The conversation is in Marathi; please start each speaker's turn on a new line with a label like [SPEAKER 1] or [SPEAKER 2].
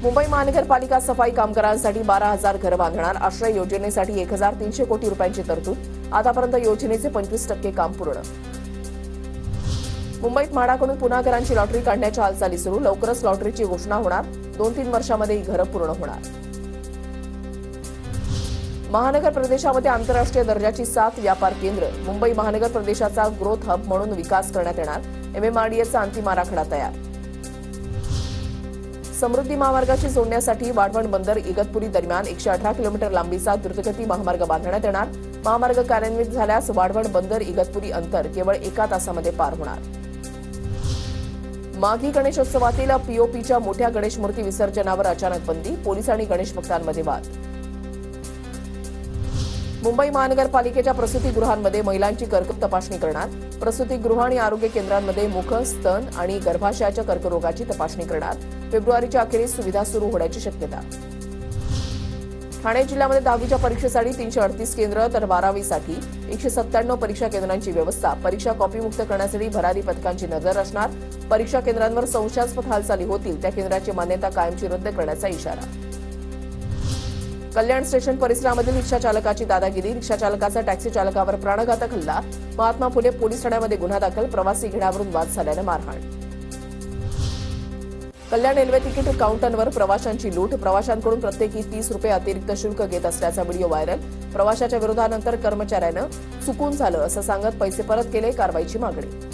[SPEAKER 1] मुंबई महानगरपालिका सफाई कामगारांसाठी 12,000 घरं बांधणार. आश्रय योजनेसाठी 1,300 कोटी रुपयांची तरतूद. आतापर्यंत योजनेचे 25% काम पूर्ण. मुंबईत म्हाडाकडून पुन्हा घरांची लॉटरी काढण्याच्या हालचाली सुरू. लवकरच लॉटरीची घोषणा होणार. 2-3 वर्षांमध्ये ही घरं पूर्ण होणार. महानगर प्रदेशामध्ये आंतरराष्ट्रीय दर्जाची 7 व्यापार केंद्र. मुंबई महानगर प्रदेशाचा ग्रोथ हब म्हणून विकास करण्यात येणार. MMRDAचा अंतिम आराखडा तयार. समृद्धी महामार्गाशी जोडण्यासाठी वाढवण बंदर इगतपुरी दरम्यान 118 किलोमीटर लांबीचा द्रुतगती महामार्ग बांधण्यात येणार. महामार्ग कार्यान्वित झाल्यास वाढवण बंदर इगतपुरी अंतर केवळ 1 तासामध्ये पार होणार. माघी गणेशोत्सवातील पीओपीच्या मोठ्या गणेश मूर्ती विसर्जनावर अचानक बंदी. पोलीस आणि गणेश भक्तांमध्ये वाद. मुंबई महानगरपालिकेच्या प्रसूतीगृहांमध्ये महिलांची कर्करोग तपासणी करणार. प्रसूतीगृह आणि आरोग्य केंद्रांमध्ये मुख, स्तन आणि गर्भाशयाच्या कर्करोगाची तपासणी करणार. फेब्रुवारीच्या अखेरीस सुविधा सुरू होण्याची शक्यता. ठाणे जिल्ह्यामध्ये 10वीच्या परीक्षेसाठी 338 केंद्र तर 12वीसाठी 197 परीक्षा केंद्रांची व्यवस्था. परीक्षा कॉपीमुक्त करण्यासाठी भरारी पथकांची नजर असणार. परीक्षा केंद्रांवर संशयास्पद हालचाली होतील त्या केंद्राची मान्यता कायमची रद्द करण्याचा इशारा. कल्याण स्टेशन परिसरामधील रिक्षा चालकाची दादागिरी. रिक्षा चालकाचा टॅक्सी चालकावर प्राणघातक हल्ला. महात्मा फुले पोलीस ठाण्यामध्ये गुन्हा दाखल. प्रवासी घेण्यावरून वाद झाल्यानं मारहाण. कल्याण रेल्वे तिकीट काउंटरवर प्रवाशांची लूट. प्रवाशांकडून प्रत्येकी 30 रुपये अतिरिक्त शुल्क घेत असल्याचा व्हिडिओ व्हायरल. प्रवाशाच्या विरोधानंतर कर्मचाऱ्यानं चुकून झालं असं सांगत पैसे परत केले. कारवाईची मागणी.